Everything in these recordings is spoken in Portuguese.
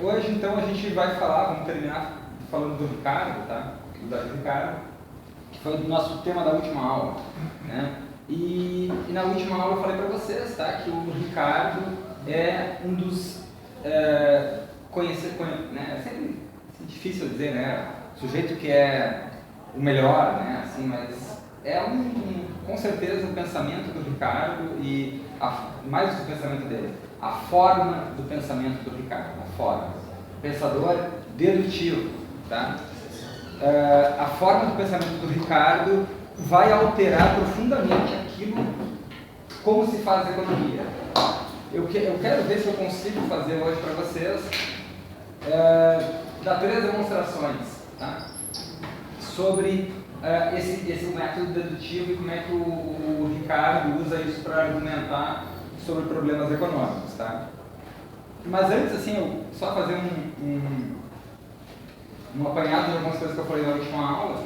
hoje então a gente vai falar, vamos terminar falando do Ricardo, tá? Do Ricardo, que foi do nosso tema da última aula, né? E na última aula eu falei para vocês, tá? Que o Ricardo é um dos né? É sempre difícil dizer, né? Sujeito que é o melhor, né? Assim, mas é com certeza o pensamento do Ricardo e mais do que o pensamento dele, a forma do pensamento do Ricardo, a forma. Pensador dedutivo, tá? A forma do pensamento do Ricardo vai alterar profundamente aquilo como se faz a economia. Eu quero ver se eu consigo fazer hoje para vocês dar 3 demonstrações, tá? Sobre esse método dedutivo e como é que o Ricardo usa isso para argumentar sobre problemas econômicos, tá? Mas antes, assim, eu só fazer um apanhado de algumas coisas que eu falei na última aula.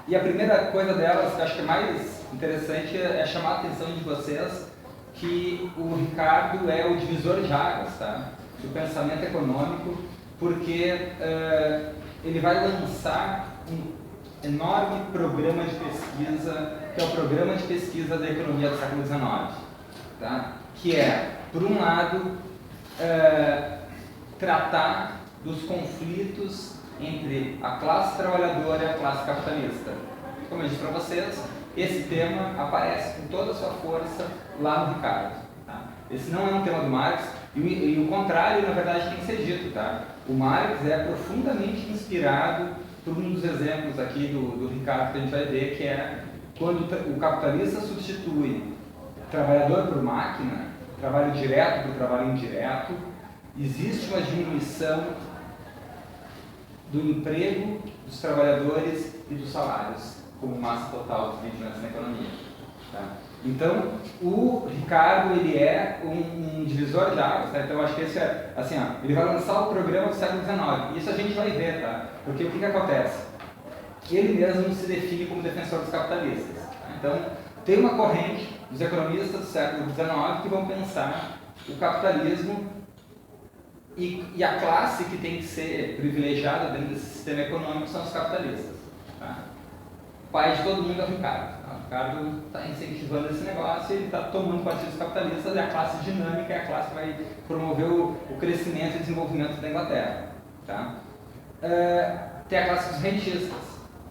E a primeira coisa delas, que eu acho que é mais interessante, é chamar a atenção de vocês que o Ricardo é o divisor de águas, tá? Do pensamento econômico, porque ele vai lançar um enorme programa de pesquisa, que é o Programa de Pesquisa da Economia do século XIX, tá? Que é, por um lado, tratar dos conflitos entre a classe trabalhadora e a classe capitalista. Como eu disse para vocês, esse tema aparece com toda a sua força lá no Ricardo. Tá? Esse não é um tema do Marx, e o contrário, na verdade, tem que ser dito. Tá? O Marx é profundamente inspirado por um dos exemplos aqui do Ricardo que a gente vai ver, que é quando o capitalista substitui trabalhador por máquina, trabalho direto por trabalho indireto, existe uma diminuição do emprego dos trabalhadores e dos salários como massa total de rendimentos na economia. Tá? Então, o Ricardo ele é um divisor de águas. Tá? Então, eu acho que esse é, assim, ele vai lançar o programa do século XIX. Isso a gente vai ver, tá? Porque o que acontece? Ele mesmo se define como defensor dos capitalistas. Tá? Então, tem uma corrente dos economistas do século XIX que vão pensar o capitalismo e a classe que tem que ser privilegiada dentro desse sistema econômico são os capitalistas. Tá? O pai de todo mundo é o Ricardo. Tá? O Ricardo está incentivando esse negócio, ele está tomando partido dos capitalistas, e a classe dinâmica é a classe que vai promover o crescimento e desenvolvimento da Inglaterra. Tá? Tem a classe dos rentistas.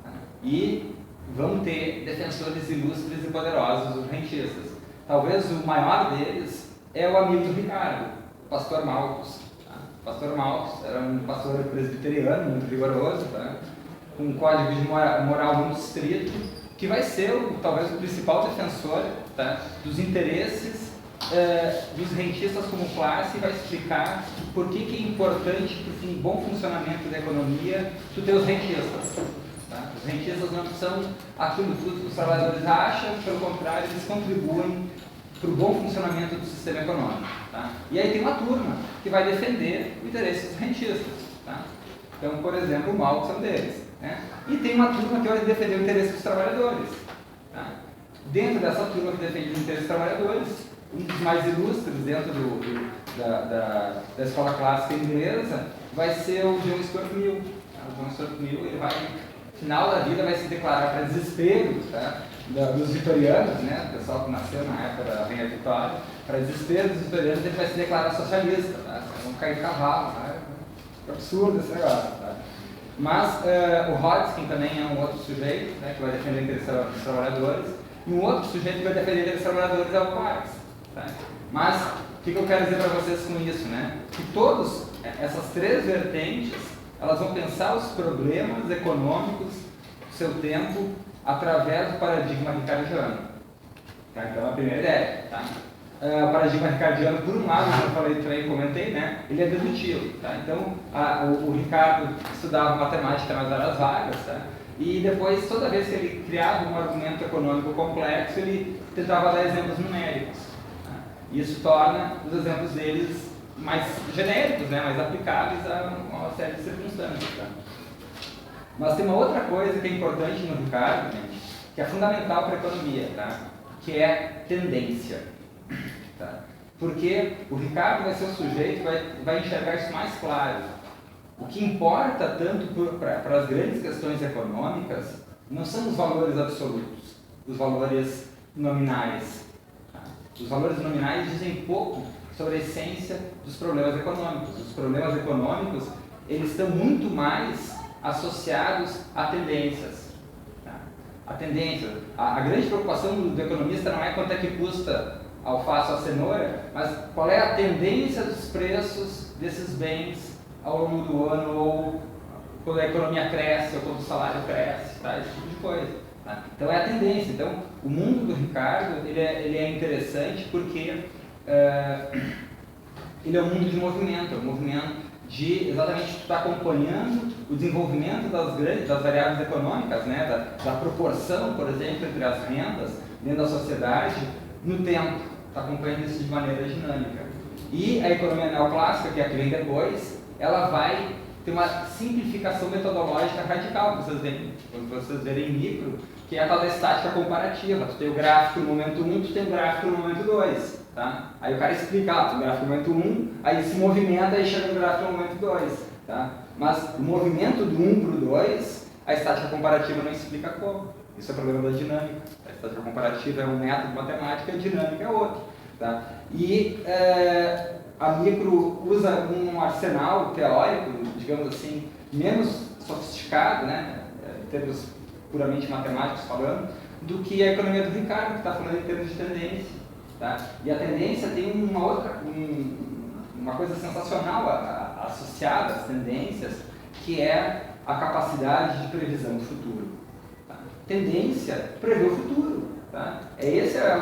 Tá? E vão ter defensores ilustres e poderosos, os rentistas. Talvez o maior deles é o amigo do Ricardo, o pastor Malthus. Pastor Malthus era um pastor presbiteriano, muito rigoroso, tá? Com um código de moral muito estrito, que vai ser talvez o principal defensor, tá? Dos interesses dos rentistas como classe, e vai explicar por que é importante para o bom funcionamento da economia tu ter os rentistas. Tá? Os rentistas não são aquilo tudo que os trabalhadores acham, pelo contrário, eles contribuem para o bom funcionamento do sistema econômico. Tá? E aí tem uma turma que vai defender o interesse dos rentistas. Tá? Então, por exemplo, o Malthus é um deles. Né? E tem uma turma que vai defender o interesse dos trabalhadores. Tá? Dentro dessa turma que defende o interesse dos trabalhadores, um dos mais ilustres dentro da escola clássica inglesa vai ser o John Stuart Mill. Tá? O John Stuart Mill, ele vai, no final da vida, vai se declarar para desespero, tá? Dos vitorianos, né? O pessoal que nasceu na época da Rainha Vitória, para desespero dos vitorianos, ele vai se declarar socialista, tá? Vão cair de cavalo, tá? É absurdo esse negócio, tá? Mas o Hodgkin também é um outro sujeito, né, que vai defender o interesse dos trabalhadores, e um outro sujeito que vai defender o interesse dos trabalhadores é o Marx. Tá? Mas o que eu quero dizer para vocês com isso? Né? Que todas essas 3 vertentes, elas vão pensar os problemas econômicos do seu tempo através do paradigma ricardiano. Tá? Então, a primeira ideia. Tá? O paradigma ricardiano, por um lado, como eu falei também, comentei, né? Ele é dedutivo. Tá? Então, o Ricardo estudava matemática nas horas vagas, tá? E depois, toda vez que ele criava um argumento econômico complexo, ele tentava dar exemplos numéricos. Tá? Isso torna os exemplos deles mais genéricos, né? Mais aplicáveis a uma série de circunstâncias. Tá? Mas tem uma outra coisa que é importante no Ricardo, gente, que é fundamental para a economia, tá? Que é tendência. Tá? Porque o Ricardo vai ser o sujeito que vai enxergar isso mais claro. O que importa tanto para as grandes questões econômicas não são os valores absolutos, os valores nominais. Tá? Os valores nominais dizem pouco sobre a essência dos problemas econômicos. Os problemas econômicos, eles estão muito mais associados a tendências. Tá? A tendência, a grande preocupação do economista não é quanto é que custa a alface ou a cenoura, mas qual é a tendência dos preços desses bens ao longo do ano, ou quando a economia cresce, ou quando o salário cresce, tá? Esse tipo de coisa. Tá? Então é a tendência. Então o mundo do Ricardo ele é interessante porque ele é um mundo de movimento, é um movimento de exatamente tu estar acompanhando o desenvolvimento das variáveis econômicas, né? da proporção, por exemplo, entre as rendas dentro da sociedade no tempo, está acompanhando isso de maneira dinâmica. E a economia neoclássica, que é a que vem depois, ela vai ter uma simplificação metodológica radical, quando vocês verem micro, que é a tal da estática comparativa. Tu tem o gráfico no momento 1, tu tem o gráfico no momento 2. Tá? Aí o cara explica, o gráfico no momento 1, aí se movimenta e chega no gráfico no momento 2. Tá? Mas o movimento do 1 para o 2, a estática comparativa não explica como. Isso é problema da dinâmica. A estática comparativa é um método matemático e a dinâmica é outro. Tá? E a micro usa um arsenal teórico, digamos assim, menos sofisticado, né, em termos puramente matemáticos falando, do que a economia do Ricardo, que está falando em termos de tendência. Tá? E a tendência tem uma coisa sensacional associada às tendências, que é a capacidade de previsão do futuro. Tá? Tendência prevê o futuro. Tá? Esse é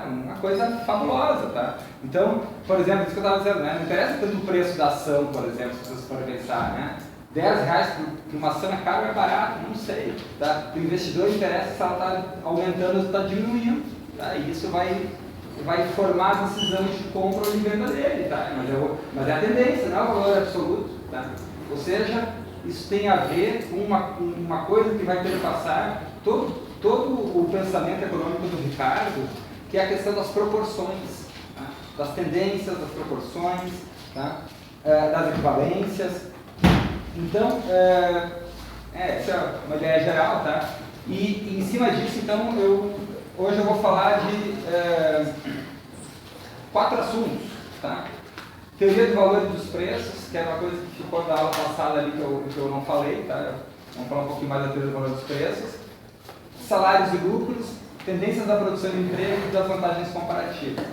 uma coisa fabulosa. Tá? Então, por exemplo, isso que eu estava dizendo, né? Não interessa tanto o preço da ação, por exemplo, se vocês forem pensar, né? R$10 por uma ação é caro ou é barato? Não sei. Tá? O investidor interessa se ela está aumentando ou está diminuindo. Tá? E isso vai formar a decisão de compra ou de venda dele, tá? Mas é a tendência, não é o valor absoluto. Tá? Ou seja, isso tem a ver com uma coisa que vai perpassar todo o pensamento econômico do Ricardo, que é a questão das proporções, tá? Das tendências, das proporções, tá? Das equivalências. Então, essa é uma ideia geral, tá? E em cima disso, então, hoje eu vou falar de 4 assuntos, tá? Teoria do valor e dos preços, que era uma coisa que ficou da aula passada ali que eu não falei, tá? Vamos falar um pouquinho mais da teoria do valor dos preços. Salários e lucros, tendências da produção de emprego e das vantagens comparativas.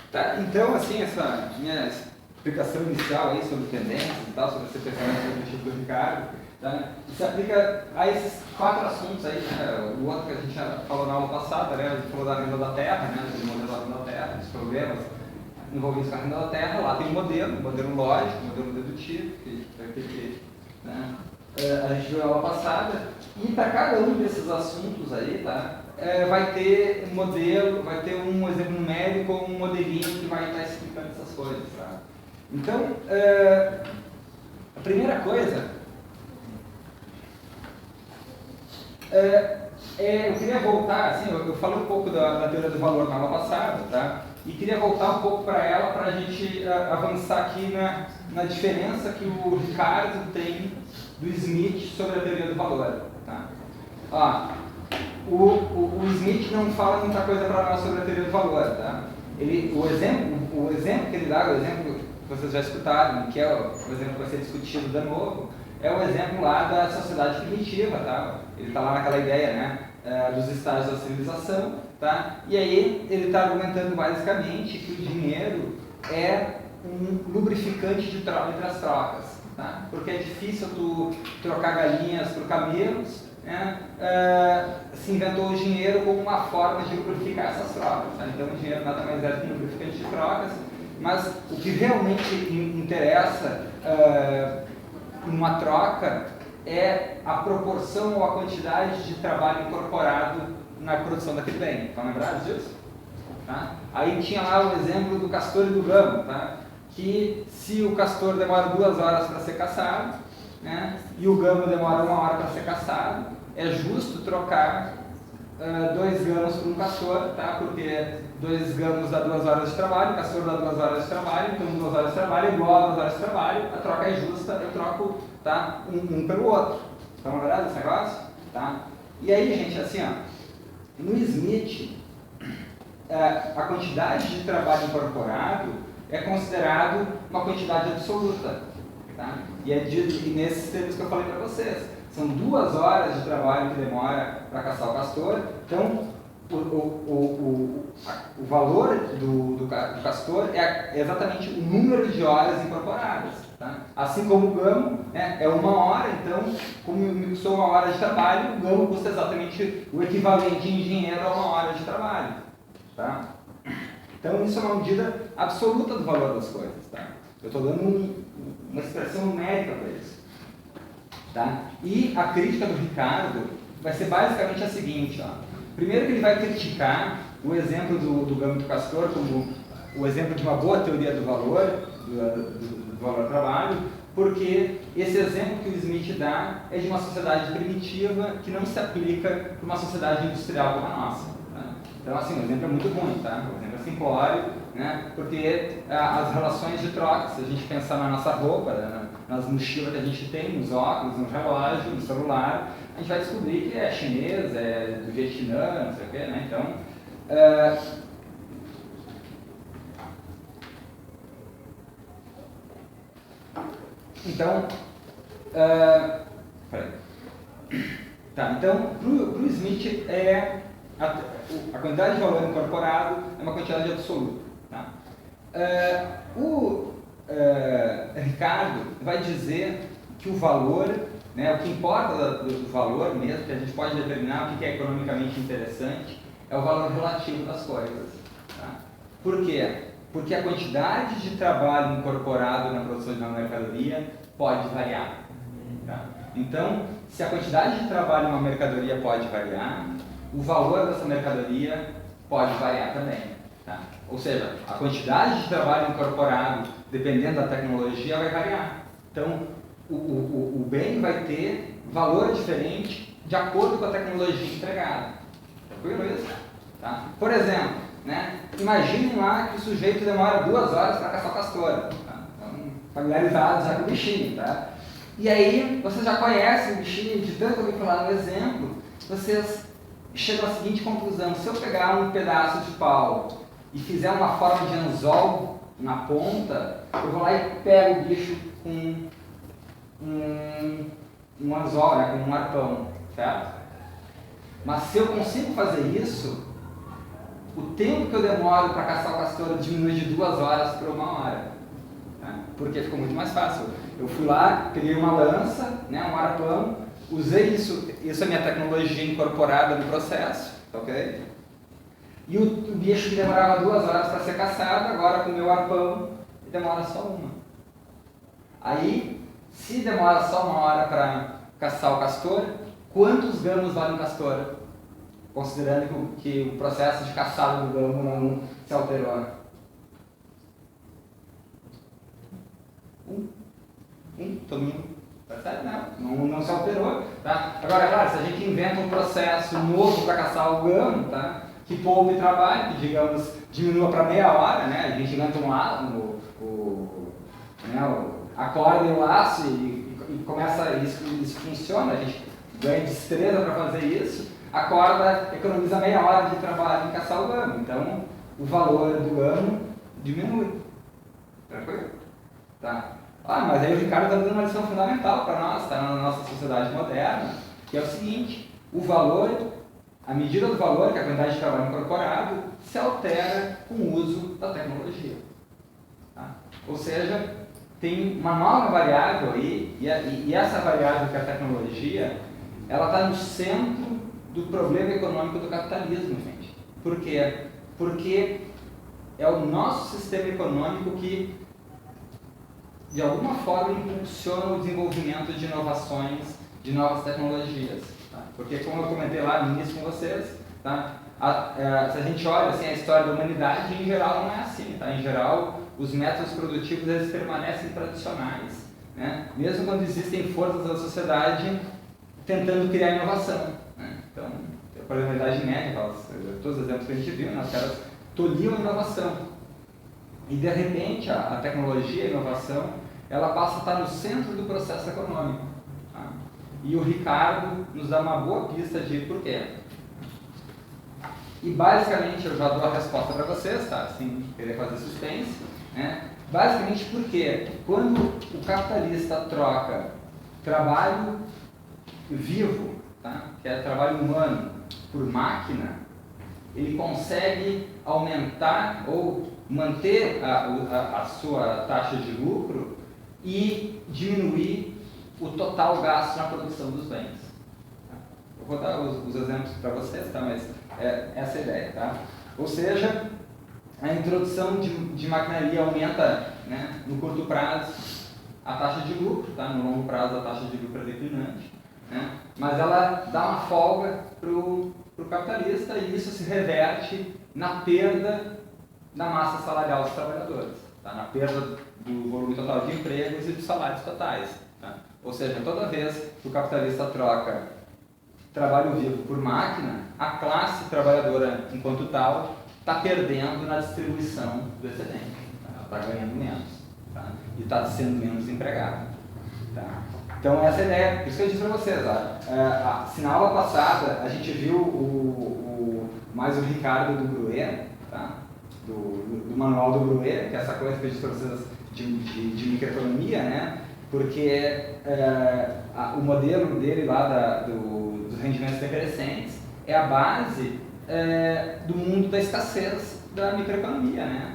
Tá, então, assim, essa minha explicação inicial aí sobre tendências e tal, sobre esse pensamento cognitivo do Ricardo, tá, se aplica a esses 4 assuntos aí, né? O outro que a gente já falou na aula passada, né? A gente falou da renda da terra, né? Do modelo da renda da terra, dos problemas envolvidos com a renda da terra. Lá tem um modelo lógico, um modelo dedutivo, né? A gente viu na aula passada, e para cada um desses assuntos aí, tá? Vai ter um modelo, vai ter um exemplo numérico ou um modelinho que vai estar explicando essas coisas. Tá? Então, a primeira coisa eu queria voltar, assim, eu falei um pouco da teoria do valor na aula passada, tá? E queria voltar um pouco para ela para a gente avançar aqui na diferença que o Ricardo tem do Smith sobre a teoria do valor. Tá? O Smith não fala muita coisa para nós sobre a teoria do valor, tá? o exemplo que ele dá, o exemplo que vocês já escutaram, que é o exemplo que vai ser discutido de novo, é o exemplo lá da sociedade primitiva, tá? Ele está lá naquela ideia, né, dos estágios da civilização, tá? E aí ele está argumentando basicamente que o dinheiro é um lubrificante de troca entre as trocas, tá? Porque é difícil tu trocar galinhas por camelos, né? Se inventou o dinheiro como uma forma de lubrificar essas trocas, tá? Então o dinheiro nada mais é do que um lubrificante de trocas, mas o que realmente interessa numa troca é a proporção ou a quantidade de trabalho incorporado na produção daquele bem. Estão lembrados disso? Tá? Aí tinha lá o exemplo do castor e do gamo, tá? Que se o castor demora 2 horas para ser caçado, né, e o gamo demora 1 hora para ser caçado, é justo trocar 2 gamos por um castor, tá? Porque 2 gamos dá 2 horas de trabalho, o castor dá 2 horas de trabalho, então 2 horas de trabalho é igual a 2 horas de trabalho, a troca é justa, eu troco, tá, um pelo outro. Estão lembrados desse negócio? Tá? E aí, gente, assim, ó, no Smith, a quantidade de trabalho incorporado é considerado uma quantidade absoluta. Tá? E é nesses termos que eu falei para vocês. São 2 horas de trabalho que demora para caçar o castor. Então, o valor do castor é exatamente o número de horas incorporadas. Tá? Assim como o gamo, né, é 1 hora, então, como me custou 1 hora de trabalho, o gamo custa exatamente o equivalente em dinheiro a 1 hora de trabalho. Tá? Então, isso é uma medida absoluta do valor das coisas. Tá? Eu estou dando uma expressão numérica para isso. Tá? E a crítica do Ricardo vai ser basicamente a seguinte. Ó. Primeiro que ele vai criticar o exemplo do gamo e do castor como o exemplo de uma boa teoria do valor, do valor do trabalho, porque esse exemplo que o Smith dá é de uma sociedade primitiva que não se aplica para uma sociedade industrial como a nossa. Tá? Então, assim, o exemplo é muito ruim, tá? O exemplo é simplório, né? Porque as relações de troca, se a gente pensar na nossa roupa, nas mochilas que a gente tem, nos óculos, no relógio, no celular, a gente vai descobrir que é chinês, é do Vietnã, não sei o quê, né? Então, então para o Smith, a quantidade de valor incorporado é uma quantidade absoluta. Tá? O Ricardo vai dizer que o valor, né, o que importa do valor mesmo, que a gente pode determinar o que é economicamente interessante, é o valor relativo das coisas. Tá? Por quê? Porque a quantidade de trabalho incorporado na produção de uma mercadoria pode variar. Tá? Então, se a quantidade de trabalho em uma mercadoria pode variar, o valor dessa mercadoria pode variar também. Tá? Ou seja, a quantidade de trabalho incorporado, dependendo da tecnologia, vai variar. Então, o bem vai ter valor diferente de acordo com a tecnologia empregada. Tranquilo isso? Tá? Por exemplo, né, imaginem lá que o sujeito demora 2 horas para caçar o castor. Tá? Então, familiarizados já com o bichinho. Tá? E aí, vocês já conhecem o bichinho, de tanto ouvir falar no exemplo, vocês chegam à seguinte conclusão: se eu pegar um pedaço de pau e fizer uma forma de anzol na ponta, eu vou lá e pego o bicho com um anzol, né, com um arpão, certo? Mas se eu consigo fazer isso, o tempo que eu demoro para caçar o castor diminui de 2 horas para 1 hora. Tá? Porque ficou muito mais fácil. Eu fui lá, peguei uma lança, né, um arpão, usei isso é minha tecnologia incorporada no processo, ok? E o bicho que demorava 2 horas para ser caçado, agora com o meu arpão, demora só 1. Aí, se demora só 1 hora para caçar o castor, quantos gamos vale um castor? Considerando que o processo de caçada do gamo não se alterou. 1? Todo mundo percebe? Não se alterou. Tá? Agora, claro, se a gente inventa um processo novo para caçar o gamo, tá? Que poupe trabalho, que, digamos, diminua para meia hora, né? A gente inventa um laço, a corda e o laço e começa, isso funciona, a gente ganha destreza para fazer isso, a corda economiza meia hora de trabalho em caçar o gamo. Então, o valor do ano diminui. Tranquilo? Tá. Mas aí o Ricardo está dando uma lição fundamental para nós, tá, na nossa sociedade moderna, que é o seguinte: o valor, a medida do valor, que é a quantidade de trabalho incorporado, se altera com o uso da tecnologia. Tá? Ou seja, tem uma nova variável aí, e essa variável que é a tecnologia, ela está no centro do problema econômico do capitalismo, gente. Por quê? Porque é o nosso sistema econômico que, de alguma forma, impulsiona o desenvolvimento de inovações, de novas tecnologias. Tá? Porque, como eu comentei lá no início com vocês, tá? Se a gente olha assim, a história da humanidade, em geral não é assim. Tá? Em geral, os métodos produtivos eles permanecem tradicionais, né? Mesmo quando existem forças da sociedade tentando criar inovação. Né? Então, por exemplo, a Idade Média, todos os exemplos que a gente viu, né? Os caras tolhiam a inovação. E, de repente, a tecnologia, a inovação, ela passa a estar no centro do processo econômico. Tá? E o Ricardo nos dá uma boa pista de por quê. E, basicamente, eu já dou a resposta para vocês, tá? Sem querer fazer suspense. Né? Basicamente porque quando o capitalista troca trabalho vivo, tá? Que é trabalho humano, por máquina, ele consegue aumentar ou manter a sua taxa de lucro e diminuir o total gasto na produção dos bens. Eu vou dar os exemplos para vocês, tá? Mas essa é a ideia. Tá? Ou seja, a introdução de maquinaria aumenta, né, no curto prazo a taxa de lucro, tá? No longo prazo a taxa de lucro é declinante, né? Mas ela dá uma folga para o capitalista e isso se reverte na perda da massa salarial dos trabalhadores, tá? Na perda do volume total de empregos e dos salários totais. Tá? Ou seja, toda vez que o capitalista troca trabalho vivo por máquina, a classe trabalhadora, enquanto tal, está perdendo na distribuição do excedente. Tá? Ela está ganhando menos, tá? E está sendo menos empregada. Tá? Então, essa é a ideia. Por isso que eu disse para vocês. Se na aula passada a gente viu mais o Ricardo do Bruer, tá? do manual do Bruer, que é essa coisa que eu disse para vocês de microeconomia, né? Porque o modelo dele lá dos rendimentos decrescentes é a base do mundo da escassez da microeconomia, né?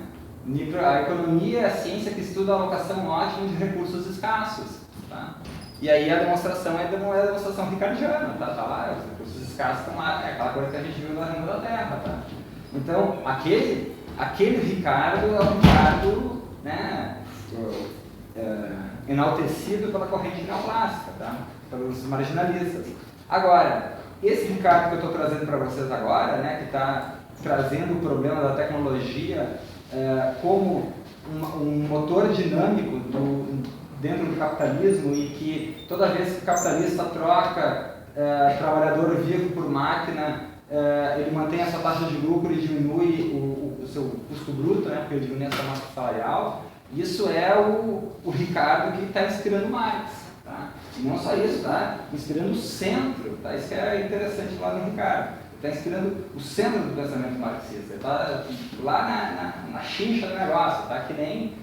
A economia é a ciência que estuda a alocação ótima de recursos escassos, tá? E aí a demonstração não é a demonstração ricardiana, tá lá, os recursos escassos estão lá, é aquela coisa que a gente viu na renda da terra, tá? Então, aquele Ricardo é um Ricardo, né, enaltecido pela corrente neoclássica, tá? Pelos marginalistas. Agora, esse Ricardo que eu estou trazendo para vocês agora, né, que está trazendo o problema da tecnologia como um motor dinâmico dentro do capitalismo e que toda vez que o capitalista troca trabalhador vivo por máquina, ele mantém essa taxa de lucro e diminui o seu custo bruto, né, porque ele diminui essa massa salarial. Isso é o Ricardo que está inspirando Marx. Tá? E não só isso, tá? Inspirando o centro, tá? Isso que é interessante lá no Ricardo. Está inspirando o centro do pensamento marxista. Está lá na chincha do negócio, tá? Que nem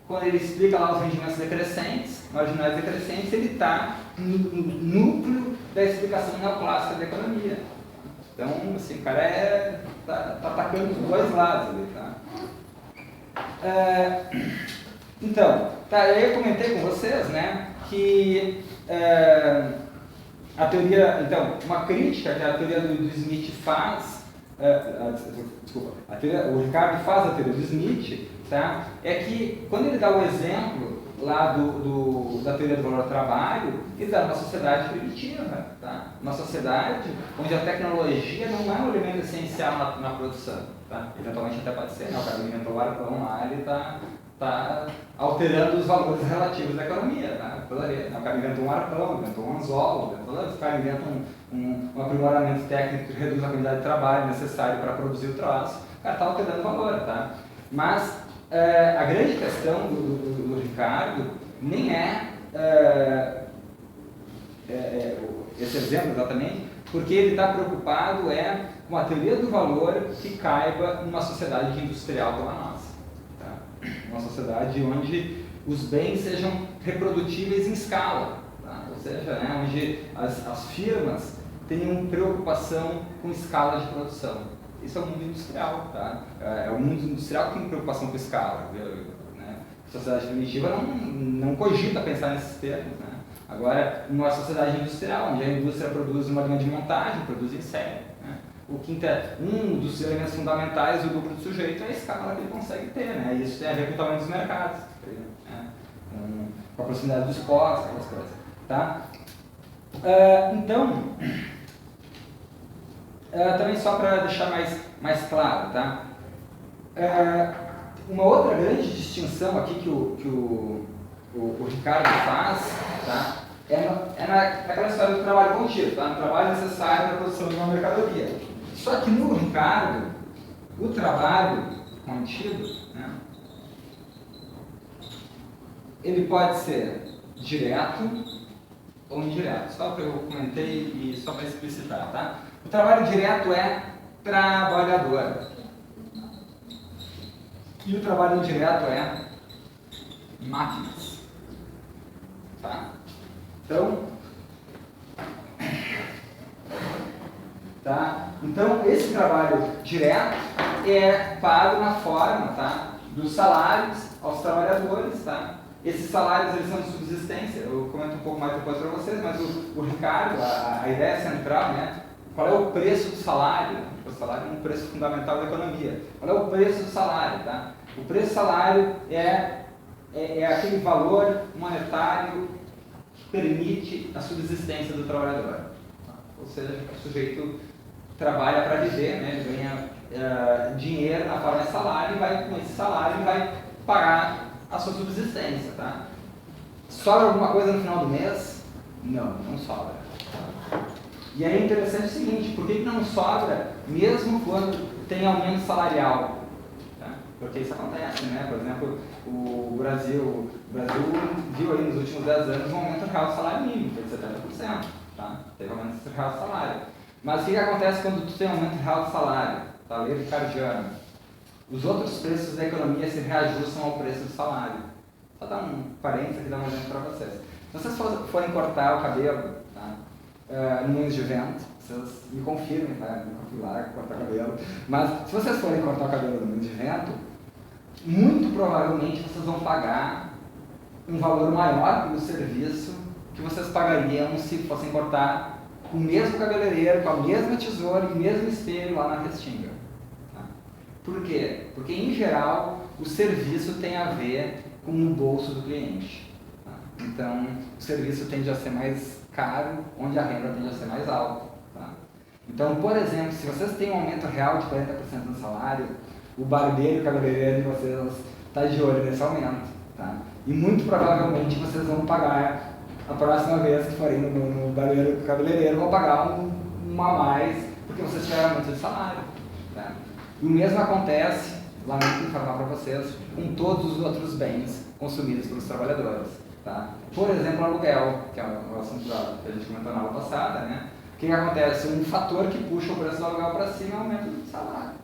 quando ele explica lá os rendimentos decrescentes, marginais decrescentes, ele está no núcleo da explicação neoclássica da economia. Então, assim, o cara tá atacando os dois lados ali, tá? Então, eu comentei com vocês, né, que a teoria, então, uma crítica que a teoria do Smith faz, desculpa, o Ricardo faz a teoria do Smith, tá, é que quando ele dá o exemplo lá da teoria do valor do trabalho, ele dá uma sociedade primitiva, tá? Uma sociedade onde a tecnologia não é um elemento essencial na produção, tá? Eventualmente até pode ser, né? O cara inventou o arpão lá, ele está alterando os valores relativos da economia, tá? O cara inventou um arpão, inventou um anzol, o cara inventa um aprimoramento técnico que reduz a quantidade de trabalho necessário para produzir o troço, o cara está alterando o valor, tá? Mas a grande questão do Ricardo nem esse exemplo exatamente, Porque ele está preocupado com a teoria do valor que caiba numa sociedade industrial como a nossa. Tá? Uma sociedade onde os bens sejam reprodutíveis em escala. Tá? Ou seja, né, onde as firmas tenham preocupação com escala de produção. Isso é o mundo industrial. Tá? É o mundo industrial que tem preocupação com escala. Né? A sociedade primitiva não cogita pensar nesses termos. Né? Agora, numa sociedade industrial, onde a indústria produz uma linha de montagem, produz em série. Né? Um dos elementos fundamentais do lucro do sujeito é a escala que ele consegue ter. Né? E isso tem a ver com o tamanho dos mercados, né? Com a proximidade dos postos, aquelas coisas. Tá? Então, também só para deixar mais claro, tá? Uma outra grande distinção aqui que o Ricardo faz, tá? Naquela história do trabalho contínuo, tá? No trabalho necessário para a produção de uma mercadoria. Só que no Ricardo, o trabalho contínuo, né, ele pode ser direto ou indireto. Só que eu comentei e só para explicitar, tá? O trabalho direto é trabalhador. E o trabalho indireto é máquinas. Tá? Então, esse trabalho direto é pago na forma, tá, dos salários aos trabalhadores. Tá? Esses salários eles são de subsistência. Eu comento um pouco mais depois para vocês, mas o Ricardo, a ideia central, né, qual é o preço do salário? O salário é um preço fundamental da economia. Qual é o preço do salário? Tá? O preço do salário é aquele valor monetário que permite a subsistência do trabalhador. Ou seja, o sujeito trabalha para viver, né? Ele ganha dinheiro na forma de salário e vai, com esse salário, vai pagar a sua subsistência. Tá? Sobra alguma coisa no final do mês? Não sobra. E é interessante o seguinte, por que não sobra mesmo quando tem aumento salarial? Tá? Porque isso acontece, né? Por exemplo, o Brasil viu aí nos últimos 10 anos um aumento real do salário mínimo, foi de 70%. Tá? Teve aumento real do salário. Mas o que acontece quando tu tem aumento real do salário? Tá? Lei ricardiana. Os outros preços da economia se reajustam ao preço do salário. Só dar um parênteses aqui, dar um exemplo para vocês. Se vocês forem cortar o cabelo, tá? No Moinhos de Vento, vocês me confirmem, tá? Eu nunca fui lá cortar cabelo. Mas se vocês forem cortar o cabelo no Moinhos de Vento, muito provavelmente vocês vão pagar um valor maior pelo serviço que vocês pagariam se fossem cortar com o mesmo cabeleireiro, com a mesma tesoura e o mesmo espelho lá na Restinga. Tá? Por quê? Porque, em geral, o serviço tem a ver com o bolso do cliente. Tá? Então, o serviço tende a ser mais caro, onde a renda tende a ser mais alta. Tá? Então, por exemplo, se vocês têm um aumento real de 40% no salário, o barbeiro e o cabeleireiro de vocês está de olho nesse aumento. Tá? E muito provavelmente vocês vão pagar, a próxima vez que forem no barbeiro e cabeleireiro, vão pagar um a mais, porque vocês tiveram aumento de salário. Tá? E o mesmo acontece, lamento informar para vocês, com todos os outros bens consumidos pelos trabalhadores. Tá? Por exemplo, o aluguel, que é o assunto que a gente comentou na aula passada, né? O que acontece? Um fator que puxa o preço do aluguel para cima é o aumento do salário.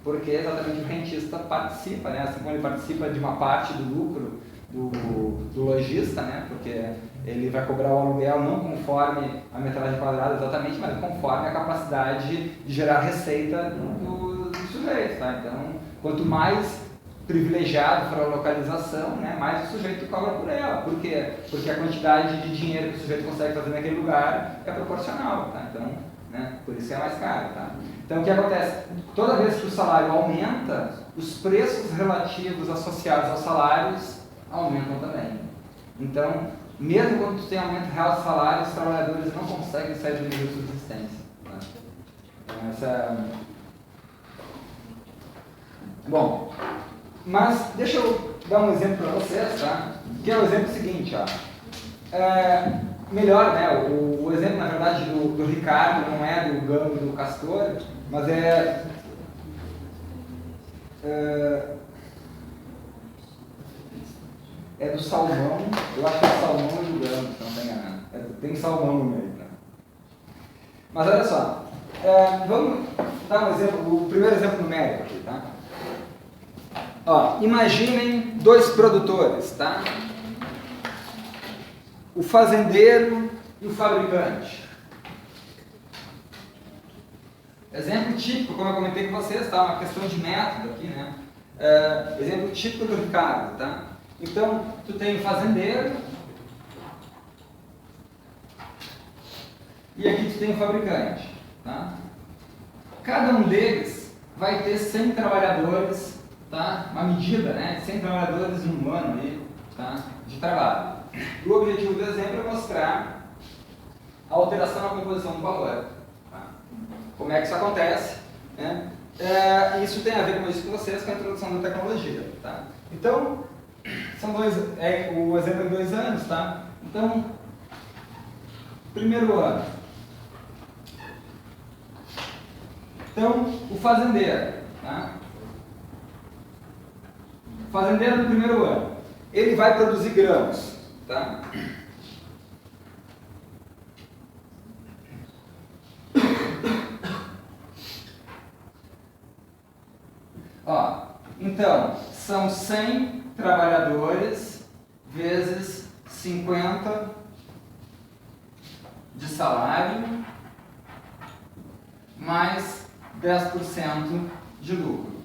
Porque exatamente o rentista participa, né? Assim como ele participa de uma parte do lucro do lojista, né? Porque ele vai cobrar o aluguel não conforme a metragem quadrada exatamente, mas conforme a capacidade de gerar receita do sujeito. Tá? Então, quanto mais privilegiado for a localização, né, mais o sujeito cobra por ela. Por quê? Porque a quantidade de dinheiro que o sujeito consegue fazer naquele lugar é proporcional. Tá? Então, né, por isso que é mais caro. Tá? Então, o que acontece? Toda vez que o salário aumenta, os preços relativos associados aos salários aumentam também. Então, mesmo quando tem aumento real do salário, os trabalhadores não conseguem sair do nível de subsistência. Tá? Então, essa é... Bom, mas deixa eu dar um exemplo para vocês, tá? Que é o exemplo seguinte, ó. Melhor, né? O exemplo, na verdade, do Ricardo não é do Gamo e do Castor, mas é do salmão. Eu acho que é o salmão e do Gamo, se não tem enganado. Tem salmão no meio, né? Mas olha só, vamos dar um exemplo, o primeiro exemplo numérico aqui, tá? Ó, imaginem dois produtores, tá? O fazendeiro e o fabricante. Exemplo típico, como eu comentei com vocês, tá? Uma questão de método aqui, né? Exemplo típico do Ricardo, tá? Então, tu tem o fazendeiro e aqui tu tem o fabricante, tá? Cada um deles vai ter 100 trabalhadores, tá? Uma medida, né? 100 trabalhadores em um ano aí, tá? De trabalho. O objetivo do exemplo é mostrar a alteração na composição do valor. Tá? Como é que isso acontece? Né? Isso tem a ver, como eu disse com vocês, com a introdução da tecnologia. Tá? Então, são o exemplo é 2 anos. Tá? Então, primeiro ano. Então, o fazendeiro. Tá? O fazendeiro no primeiro ano. Ele vai produzir grãos. Tá? Ó, então, são 100 trabalhadores vezes 50 de salário mais 10% de lucro.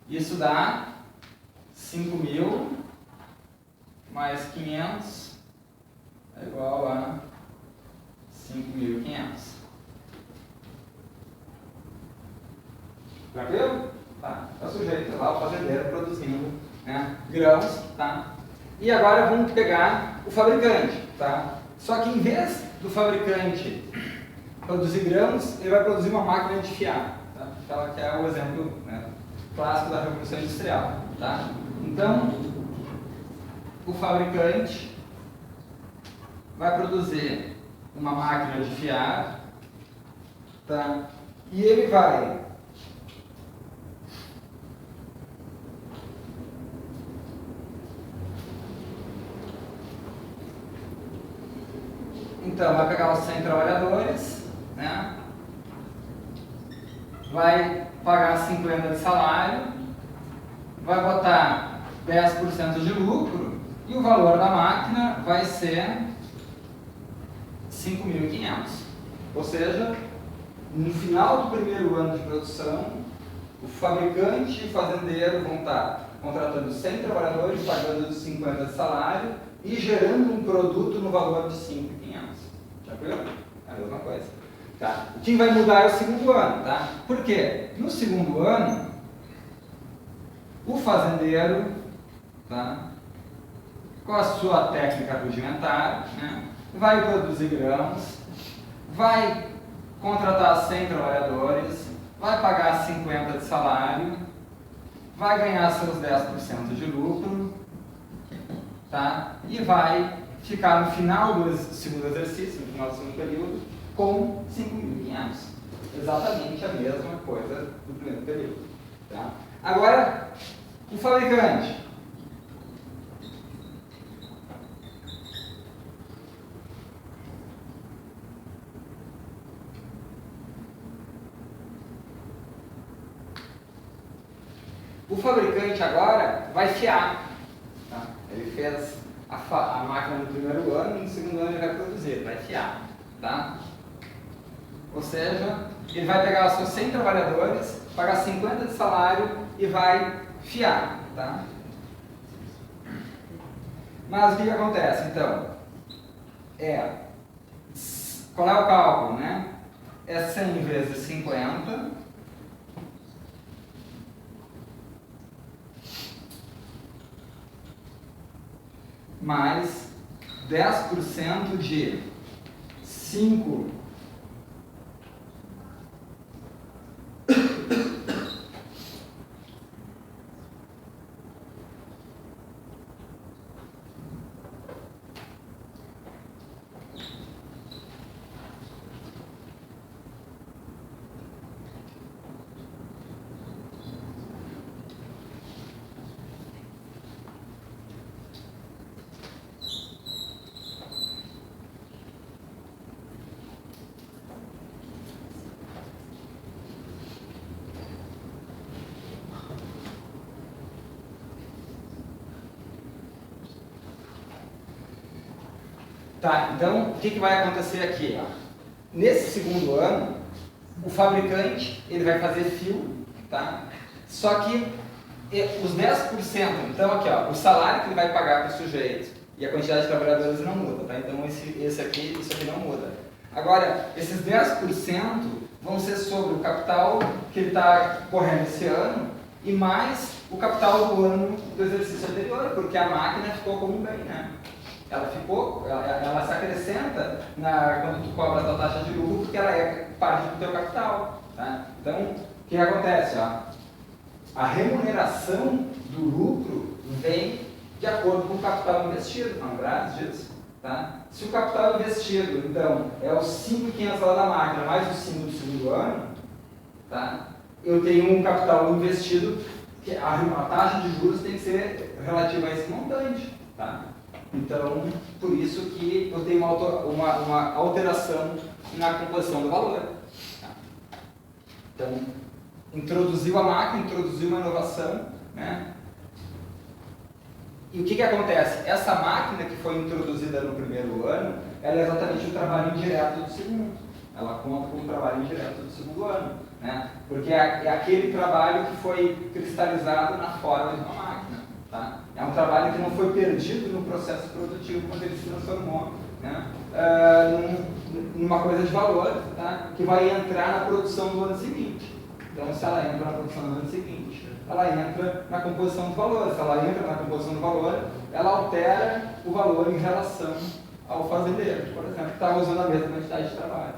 Isso dá 5.000 mais 500 é igual a 5.500. Tranquilo? Tá. É o sujeito lá, o fazendeiro, produzindo, né, grãos, tá? E agora vamos pegar o fabricante, tá? Só que em vez do fabricante produzir grãos, ele vai produzir uma máquina de fiar, tá? Aquela que é o exemplo, né, clássico da Revolução Industrial, tá? Então, o fabricante vai produzir uma máquina de fiar, tá? E ele vai então, vai pegar os 100 trabalhadores, né? Vai pagar 50 de salário, vai botar 10% de lucro e o valor da máquina vai ser 5.500. Ou seja, no final do primeiro ano de produção, o fabricante e o fazendeiro vão estar contratando 100 trabalhadores, pagando 50 de salário e gerando um produto no valor de 5.500. Tranquilo? É a mesma coisa. Tá? O que vai mudar é o segundo ano. Tá? Por quê? No segundo ano, o fazendeiro, tá, com a sua técnica rudimentar, né, vai produzir grãos, vai contratar 100 trabalhadores, vai pagar 50 de salário, vai ganhar seus 10% de lucro, tá? E vai ficar no final do segundo exercício, no final do segundo período, com 5.500. Exatamente a mesma coisa do primeiro período. Tá? Agora, o fabricante. O fabricante agora vai fiar. Tá? Ele fez a máquina no primeiro ano e no segundo ano ele vai produzir, vai fiar. Tá? Ou seja, ele vai pegar os seus 100 trabalhadores, pagar 50 de salário e vai fiar. Tá? Mas o que acontece então? Qual é o cálculo? Né? É 100 vezes 50 mais 10% de 5 Tá, então o que vai acontecer aqui? Nesse segundo ano, o fabricante ele vai fazer fio, tá? Só que os 10%, então aqui ó, o salário que ele vai pagar para o sujeito e a quantidade de trabalhadores não muda, tá? Então isso aqui não muda. Agora, esses 10% vão ser sobre o capital que ele está correndo esse ano e mais o capital do ano do exercício anterior, porque a máquina ficou como um bem, né? Ela se acrescenta quando tu cobra a tua taxa de lucro, porque ela é parte do teu capital, tá? Então, o que acontece? Ó? A remuneração do lucro vem de acordo com o capital investido, não lembrados disso? Tá? Se o capital investido, então, é os 5.500 lá da máquina, mais os 5 do segundo ano, tá? Eu tenho um capital investido, que a taxa de juros tem que ser relativa a esse montante, tá? Então, por isso que eu tenho uma alteração na composição do valor. Tá? Então, introduziu a máquina, introduziu uma inovação, né? E o que acontece? Essa máquina que foi introduzida no primeiro ano, ela é exatamente o trabalho indireto do segundo. Ela conta como trabalho indireto do segundo ano, né? Porque é aquele trabalho que foi cristalizado na forma de uma máquina. Tá? É um trabalho que não foi perdido no processo produtivo quando ele se transformou, né? Numa coisa de valor, tá? Que vai entrar na produção do ano seguinte. Então, se ela entra na produção do ano seguinte, ela entra na composição do valor. Se ela entra na composição do valor, ela altera o valor em relação ao fazendeiro, por exemplo, que está usando a mesma quantidade de trabalho.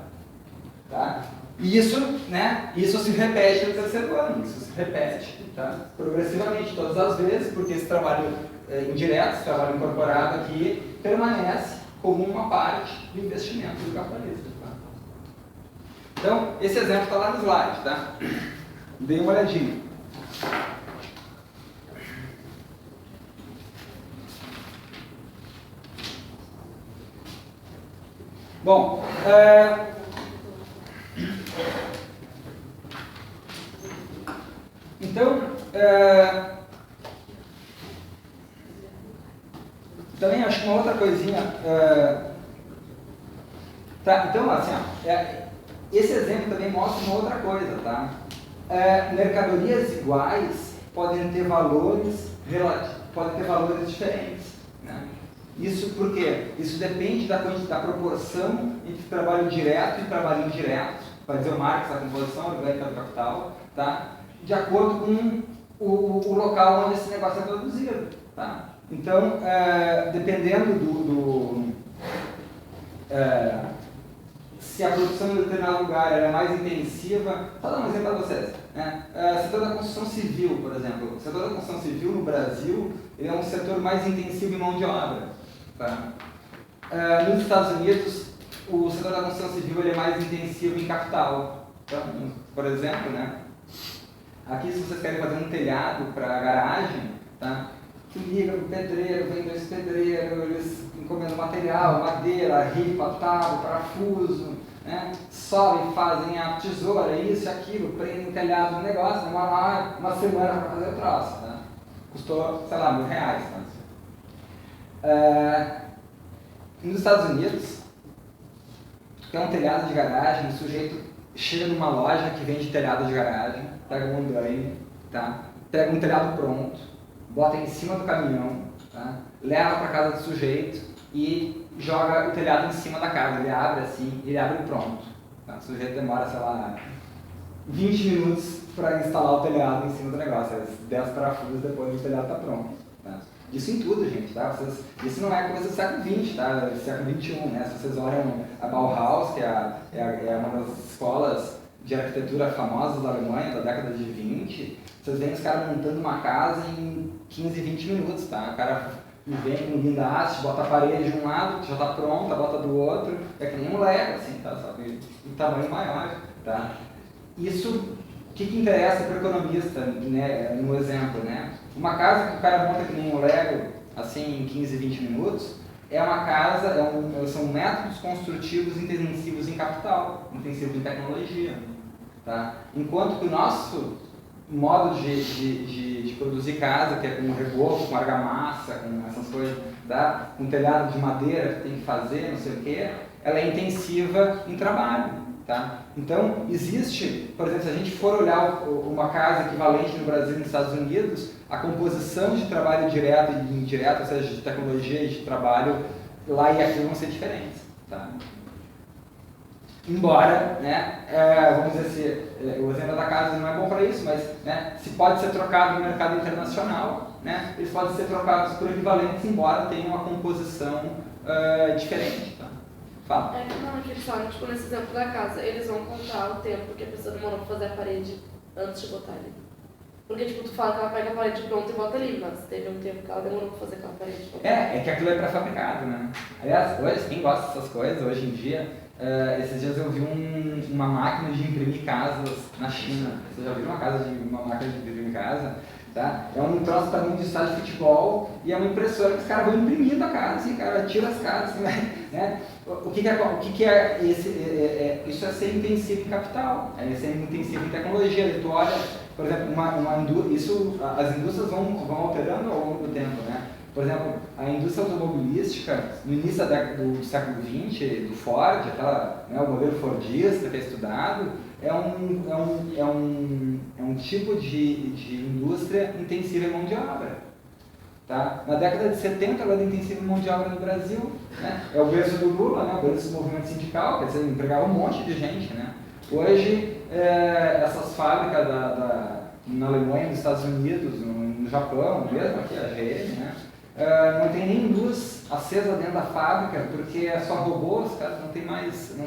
Tá? E isso, né, isso se repete no terceiro ano, isso se repete, tá? Progressivamente, todas as vezes, porque esse trabalho indireto, esse trabalho incorporado aqui, permanece como uma parte do investimento do capitalista. Tá? Então, esse exemplo está lá no slide, tá? Dê uma olhadinha. Bom, então, também acho que uma outra coisinha, tá? Então, assim, ó, esse exemplo também mostra uma outra coisa, tá? Mercadorias iguais podem ter valores diferentes, né? Isso por quê? Isso depende da proporção entre trabalho direto e trabalho indireto, vai dizer o Marx, a composição orgânica do capital, tá? De acordo com o local onde esse negócio é produzido. Tá? Então, dependendo se a produção em determinado lugar é mais intensiva, vou dar um exemplo para vocês. Né? Setor da construção civil, por exemplo. O setor da construção civil no Brasil ele é um setor mais intensivo em mão de obra. Tá? Nos Estados Unidos, o setor da construção civil ele é mais intensivo em capital. Então, por exemplo, né? Aqui, se vocês querem fazer um telhado para garagem, tá? Tu liga para o pedreiro, vem dois pedreiros, eles encomendam material, madeira, ripa, tábua, parafuso, né? Sobem, fazem a tesoura, isso e aquilo, prendem o telhado no negócio, demora uma semana para fazer o troço. Tá? Custou, sei lá, R$1.000. Tá? Nos Estados Unidos, tu quer um telhado de garagem, o sujeito chega numa loja que vende telhado de garagem, pega um andaime, tá? Pega um telhado pronto, bota em cima do caminhão, tá? Leva para casa do sujeito e joga o telhado em cima da casa. Ele abre assim, ele abre pronto. Tá? O sujeito demora, sei lá, 20 minutos para instalar o telhado em cima do negócio. 10 parafusos depois o telhado está pronto. Tá? Isso em tudo, gente. Tá? Isso não é coisa do século XX, tá? Século XXI. Né? Se vocês olham a Bauhaus, que é uma das escolas de arquitetura famosas da Alemanha, da década de 20, vocês veem os caras montando uma casa em 15, 20 minutos, tá? O cara vem com um guindaste, bota a parede de um lado, que já está pronta, bota do outro, é que nem um Lego, assim, tá? Só que em tamanho maior, tá? Isso, o que interessa para o economista, né, no exemplo, né? Uma casa que o cara monta que nem um Lego, assim, em 15, 20 minutos, é uma casa, são métodos construtivos intensivos em capital, intensivos em tecnologia. Tá? Enquanto que o nosso modo de produzir casa, que é com reboco, com argamassa, com essas coisas, tá? Com telhado de madeira que tem que fazer, não sei o quê, ela é intensiva em trabalho, tá? Então, existe, por exemplo, se a gente for olhar uma casa equivalente no Brasil e nos Estados Unidos, a composição de trabalho direto e indireto, ou seja, de tecnologia e de trabalho, lá e aqui vão ser diferentes, tá? Embora, né, vamos dizer assim, o exemplo da casa não é bom para isso, mas né, se pode ser trocado no mercado internacional, né, eles podem ser trocados por equivalentes, embora tenham uma composição diferente. Tá? Fala. Não, que eles falam, tipo, nesse exemplo da casa, eles vão contar o tempo que a pessoa demorou para fazer a parede antes de botar ali. Porque, tipo, tu fala que ela pega a parede pronta e bota ali, mas teve um tempo que ela demorou para fazer aquela parede. É que aquilo é pré-fabricado, né? Aliás, hoje, quem gosta dessas coisas, hoje em dia, esses dias eu vi uma máquina de imprimir casas na China. Você já viu uma máquina de imprimir casa? Tá? É um troço também de estádio de futebol e é uma impressora que os caras vão imprimindo a casa, assim, cara, tira as casas, assim, né? O que é esse? Isso é ser intensivo em capital, é ser intensivo em tecnologia. Tu olha, por exemplo, as indústrias vão alterando ao longo do tempo, né? Por exemplo, a indústria automobilística, no início do século XX, do Ford, o modelo fordista que é estudado, é um tipo de indústria intensiva em mão de obra. Tá? Na década de 70, ela era intensiva em mão de obra no Brasil. Né? É o berço do Lula, né? O berço do movimento sindical, quer dizer, empregava um monte de gente. Né? Hoje, essas fábricas na Alemanha, nos Estados Unidos, no Japão, mesmo aqui a GM, né? Não tem nem luz acesa dentro da fábrica, porque é só robôs, cara, não tem mais.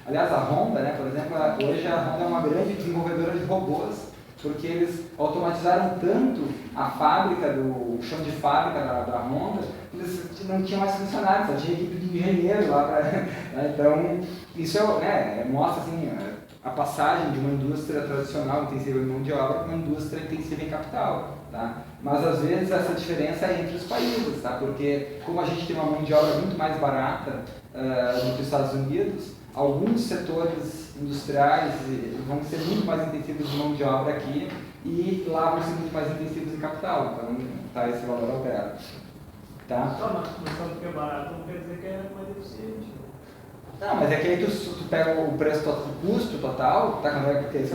Aliás, a Honda, né, por exemplo, hoje a Honda é uma grande desenvolvedora de robôs, porque eles automatizaram tanto a fábrica, o chão de fábrica da Honda, que eles não tinham mais funcionários, só tinha equipe de engenheiro lá. Então, isso mostra assim, a passagem de uma indústria tradicional intensiva em mão de obra para uma indústria intensiva em capital. Tá? Mas às vezes essa diferença é entre os países, tá? Porque como a gente tem uma mão de obra muito mais barata do que os Estados Unidos, alguns setores industriais vão ser muito mais intensivos de mão de obra aqui e lá vão ser muito mais intensivos em capital, então tá, esse valor altera. Tá? Mas quando é barato não quer dizer que é mais eficiente. Não, mas é que aí tu pega o preço, o custo total, tá? Como é que tu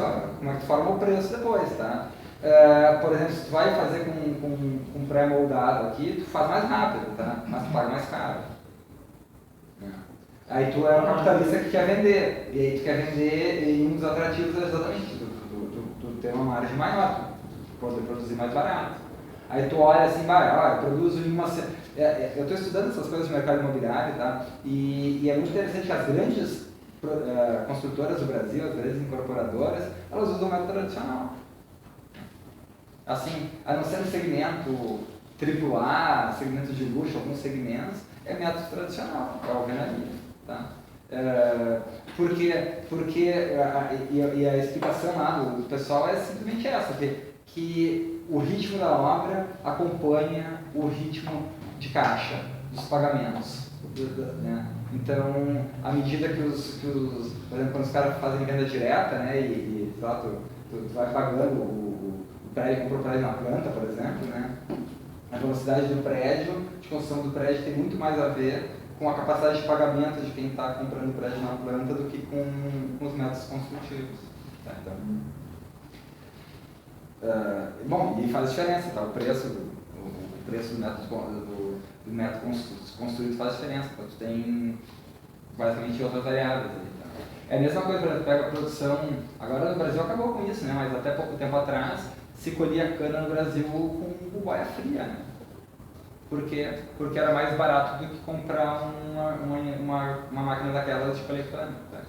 forma o preço depois, tá? Por exemplo, se tu vai fazer com pré-moldado aqui, tu faz mais rápido, tá? Mas tu paga mais caro. Aí tu é um capitalista que quer vender, e aí tu quer vender, e um dos atrativos é exatamente tu ter uma margem maior, tu poder produzir mais barato. Aí tu olha assim, eu produzo em uma... eu estou estudando essas coisas de mercado imobiliário, tá? E é muito interessante que as grandes construtoras do Brasil, as grandes incorporadoras, elas usam o método tradicional. Assim, a não ser no segmento AAA, segmento de luxo, alguns segmentos, é método tradicional, é alvenaria, tá? Porque a explicação lá do pessoal é simplesmente essa, que o ritmo da obra acompanha o ritmo de caixa, dos pagamentos. Né? Então, à medida que por exemplo, quando os caras fazem venda direta, né, e sei lá, tu vai pagando o prédio, comprou o prédio na planta, por exemplo, né? A velocidade do prédio, de construção do prédio tem muito mais a ver com a capacidade de pagamento de quem está comprando o prédio na planta do que com os métodos construtivos. Tá? Então, bom, e faz diferença, tá? O preço do método construído faz diferença, então tu tem basicamente outras variáveis. Tá? É a mesma coisa, por exemplo, pega a produção, agora no Brasil acabou com isso, né? Mas até pouco tempo atrás se colhia cana no Brasil com boia fria, né? Porque era mais barato do que comprar uma máquina daquelas de colher cana, tá?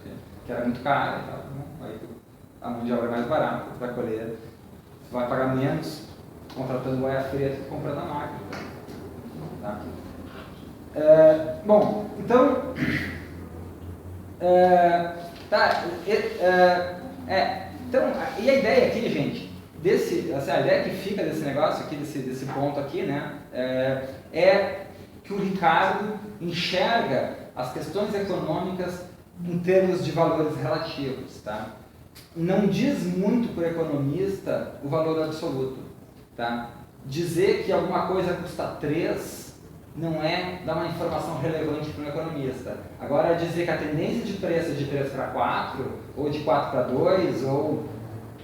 que era muito cara e tal. Né? Aí a mão de obra é mais barata, tu vai colher, tu vai pagar menos contratando boia fria do que comprando a máquina. Tá? Bom, então... então, e a ideia aqui, gente, a ideia que fica desse negócio aqui, desse ponto aqui, né, é que o Ricardo enxerga as questões econômicas em termos de valores relativos, tá? não diz muito para o economista o valor absoluto. Tá? Dizer que alguma coisa custa 3 não é dar uma informação relevante para um economista. Agora, dizer que a tendência de preço é de 3 para 4, ou de 4 para 2, ou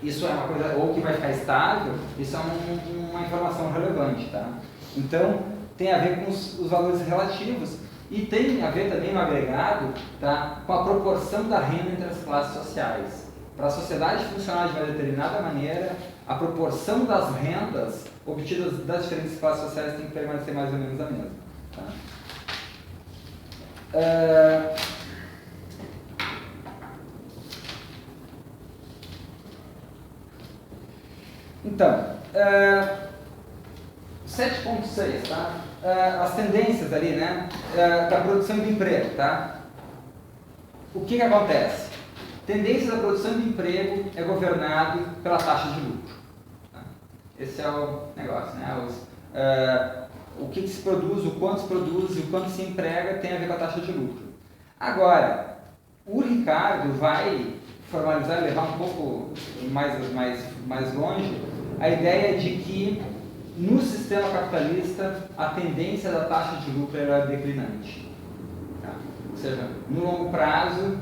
isso é uma coisa, ou que vai ficar estável, isso é uma informação relevante. Tá? Então, tem a ver com os valores relativos e tem a ver também no agregado, tá, com a proporção da renda entre as classes sociais. Para a sociedade funcionar de uma determinada maneira, a proporção das rendas obtidas das diferentes classes sociais tem que permanecer mais ou menos a mesma. Tá? Então, 7.6, tá? As tendências ali, né, da produção e do emprego, tá? O que acontece? Tendência da produção e do emprego é governado pela taxa de lucro. Tá? Esse é o negócio, né? O que se produz, o quanto se produz e o quanto se emprega tem a ver com a taxa de lucro. Agora, o Ricardo vai formalizar, levar um pouco mais longe, a ideia de que no sistema capitalista a tendência da taxa de lucro era declinante. Tá? Ou seja, no longo prazo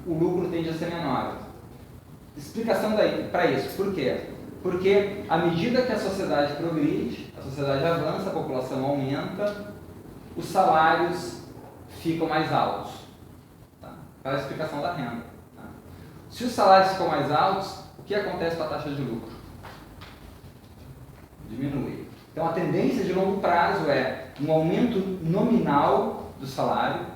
o lucro tende a ser menor. Explicação para isso. Por quê? Porque à medida que a sociedade progride, a sociedade avança, a população aumenta, os salários ficam mais altos. Tá? É a explicação da renda. Tá? Se os salários ficam mais altos, o que acontece com a taxa de lucro? Diminui. Então a tendência de longo prazo é um aumento nominal do salário,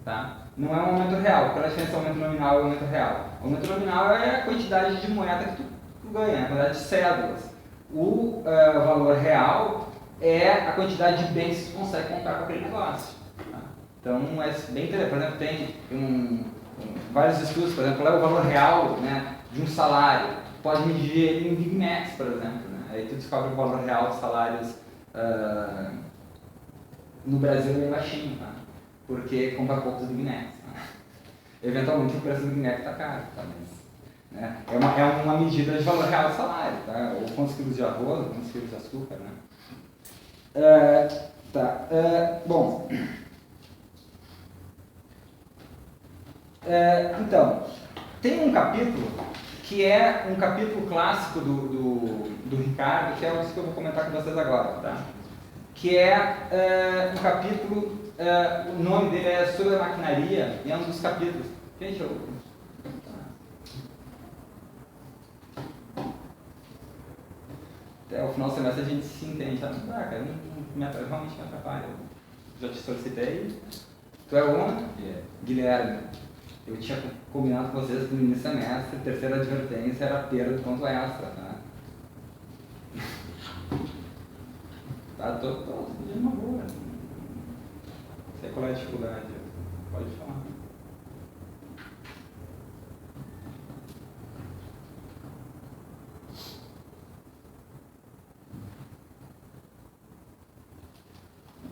tá? Não é um aumento real. Qual é a diferença entre aumento nominal e aumento real? O aumento nominal é a quantidade de moeda que tu ganha, a quantidade de cédulas. O valor real é a quantidade de bens que tu consegue comprar com aquele negócio. Tá? Então é bem interessante. Por exemplo, tem vários estudos, por exemplo, qual é o valor real, né, de um salário. Tu pode medir ele em Big Macs, por exemplo. Né? Aí tu descobre o valor real dos salários no Brasil é bem baixinho, tá? Porque compra poucos Big Macs. Tá? Eventualmente o preço do Big Mac está caro, tá? Mas, né? É uma medida de valor real do salário, tá? Ou quantos quilos de arroz, ou quantos quilos de açúcar, né? Bom. Então, tem um capítulo que é um capítulo clássico do Ricardo, que é o que eu vou comentar com vocês agora, tá? Que é um capítulo, o nome dele é Sobre a Maquinaria, e é um dos capítulos. Gente, até o final do semestre a gente se entende, tá? Cara, realmente me atrapalha. Já te solicitei. Tu é o Guilherme. Eu tinha combinado com vocês no início do semestre, a terceira advertência era a perda do ponto extra, tá? Tá, tô de uma boa. Sei qual é a dificuldade, pode falar.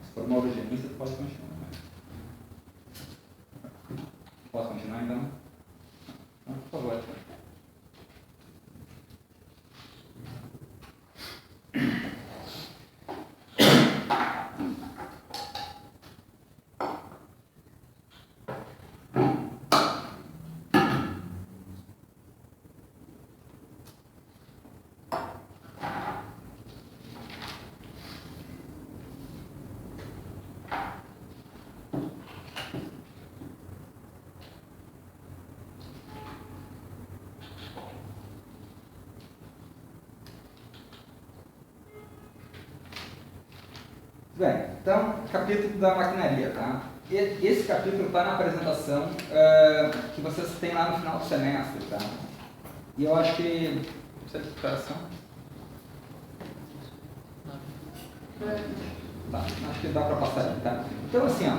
Se for uma urgência, pode continuar. Posso continuar então? Por favor. Bem, então, capítulo da maquinaria, tá? Esse capítulo está na apresentação que vocês têm lá no final do semestre, tá? E eu acho que... Precisa de preparação? Tá, acho que dá para passar aqui, tá? Então, assim, ó,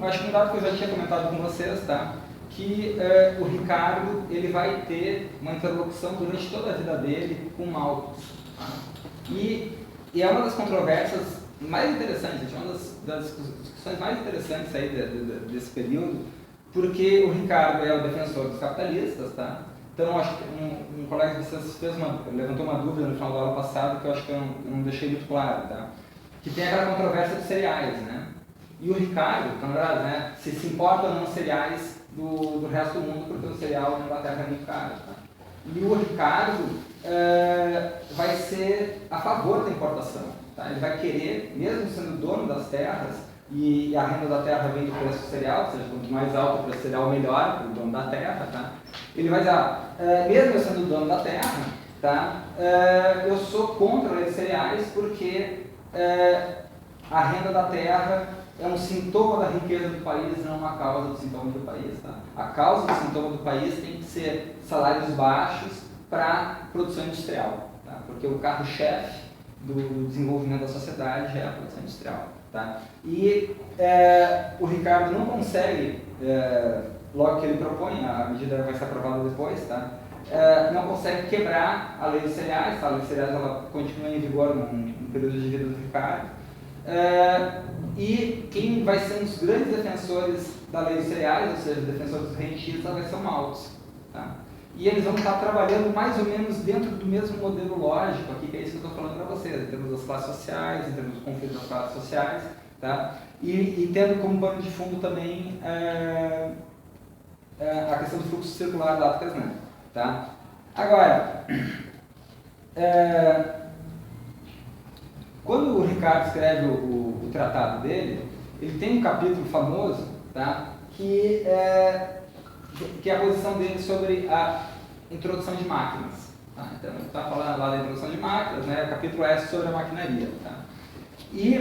acho que um dado que eu já tinha comentado com vocês, tá? Que o Ricardo, ele vai ter uma interlocução durante toda a vida dele com Malthus, tá? E é uma das controvérsias mais interessantes, uma das discussões mais interessantes aí desse período, porque o Ricardo é o defensor dos capitalistas, tá? Então, acho que um colega de vocês levantou uma dúvida no final da aula passada que eu acho que eu não deixei muito claro, tá? Que tem aquela controvérsia dos cereais, né? E o Ricardo, na verdade, né, se importa ou não cereais do resto do mundo, porque o cereal na Inglaterra é muito caro, tá? E o Ricardo vai ser a favor da importação, tá? Ele vai querer, mesmo sendo dono das terras, e a renda da terra vem do preço do cereal, ou seja, quanto mais alto o preço do cereal, melhor para o dono da terra, tá? Ele vai dizer, mesmo eu sendo dono da terra, tá? Eu sou contra a lei de cereais porque a renda da terra é um sintoma da riqueza do país, não uma causa do sintoma do país, tá? A causa do sintoma do país tem que ser salários baixos para produção industrial, tá? Porque o carro-chefe do desenvolvimento da sociedade é a produção industrial, tá? E o Ricardo não consegue, logo que ele propõe, a medida vai ser aprovada depois, tá? Não consegue quebrar a lei dos cereais, tá? A lei dos cereais ela continua em vigor no período de vida do Ricardo. E quem vai ser um dos grandes defensores da lei dos cereais, ou seja, defensores dos rentistas, vai ser o Malthus, tá? E eles vão estar trabalhando mais ou menos dentro do mesmo modelo lógico aqui, que é isso que eu estou falando para vocês, em termos das classes sociais, em termos do conflito das classes sociais, tá? E tendo como pano de fundo também a questão do fluxo circular da Atlas, né? Tá? Agora, quando o Ricardo escreve o tratado dele, ele tem um capítulo famoso, tá? Que é a posição dele sobre a introdução de máquinas. Tá? Então, ele está falando lá da introdução de máquinas, né? O capítulo é sobre a maquinaria. Tá? E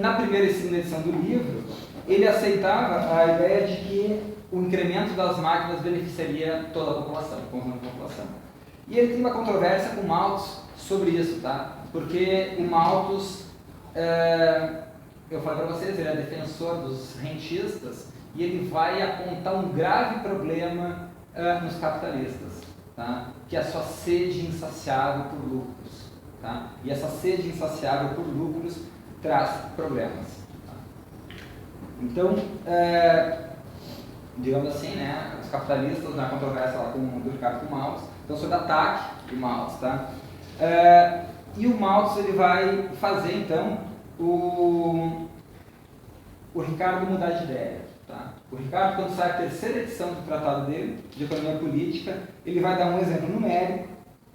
na primeira e segunda edição do livro, ele aceitava a ideia de que o incremento das máquinas beneficiaria toda a população, o conjunto da população. E ele tem uma controvérsia com o Malthus sobre isso, tá? Porque o Malthus, eu falei para vocês, ele é defensor dos rentistas e ele vai apontar um grave problema nos capitalistas, tá? Que é a sua sede insaciável por lucros, tá? E essa sede insaciável por lucros traz problemas. Tá? Então, digamos assim, né, os capitalistas, na controvérsia lá do Ricardo com o Malthus, estão sob ataque do Malthus, tá? E o Malthus ele vai fazer, então, o Ricardo mudar de ideia, tá? O Ricardo, quando sai a terceira edição do tratado dele, de economia política, ele vai dar um exemplo numérico,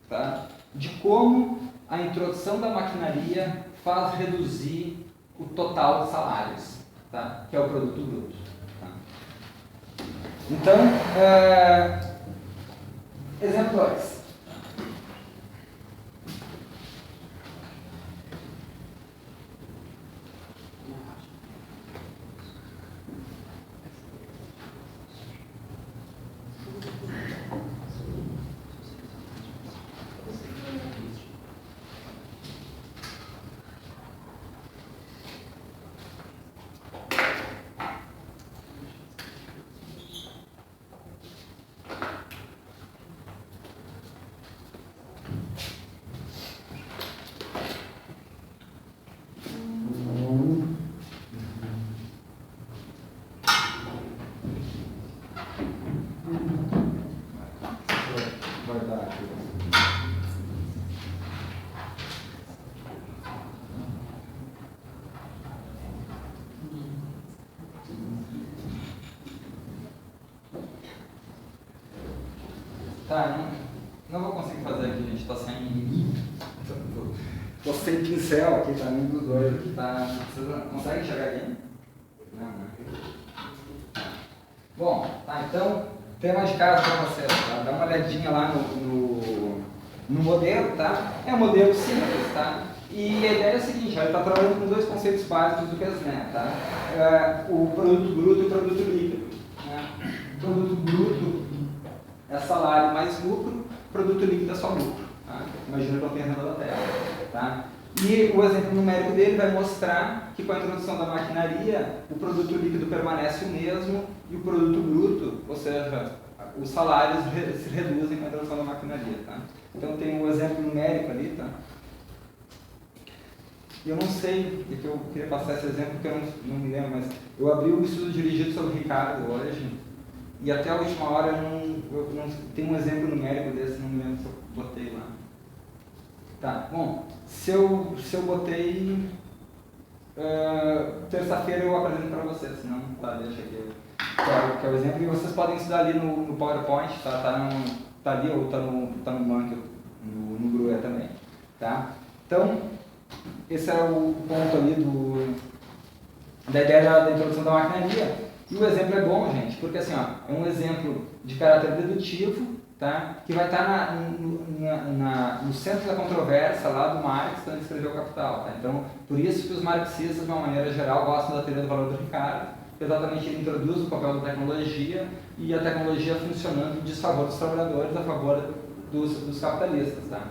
tá? De como a introdução da maquinaria faz reduzir o total de salários, tá? Que é o produto bruto. Então, exemplo 2. Tá, não vou conseguir fazer aqui, gente, tá sem... Tô sem pincel aqui, tá? Nenhum dos dois aqui, tá? Vocês conseguem enxergar aqui? Não, não. Bom, tá, então, tema de casa para vocês, tá? Dá uma olhadinha lá no modelo, tá? É um modelo simples, tá? E a ideia é a seguinte, ele está trabalhando com dois conceitos básicos do PESNET, tá? O produto bruto e o produto líquido. Né? O produto bruto é salário mais lucro, produto líquido é só lucro. Tá? Imagina que eu tenho a renda da terra. Tá? E o exemplo numérico dele vai mostrar que com a introdução da maquinaria, o produto líquido permanece o mesmo e o produto bruto, ou seja, os salários se reduzem com a introdução da maquinaria. Tá? Então tem um exemplo numérico ali. Tá? eu não sei, é que eu queria passar esse exemplo porque eu não me lembro, mas eu abri o estudo dirigido sobre o Ricardo hoje, e até a última hora eu não tenho um exemplo numérico desse, não me lembro se eu botei lá. Tá, bom, se eu botei, terça-feira eu apresento para vocês, senão, tá, deixa aqui, que é o exemplo, e vocês podem estudar ali no PowerPoint, tá ali ou tá no Monkey, no Grue também, tá? Então, esse é o ponto ali da ideia da introdução da maquinaria. E o exemplo é bom, gente, porque assim, ó, é um exemplo de caráter dedutivo, tá? Que vai estar no centro da controvérsia lá do Marx, quando ele escreveu o Capital. Tá? Então, por isso que os marxistas, de uma maneira geral, gostam da teoria do valor do Ricardo, porque exatamente ele introduz o papel da tecnologia e a tecnologia funcionando em desfavor dos trabalhadores, a favor dos capitalistas. Tá?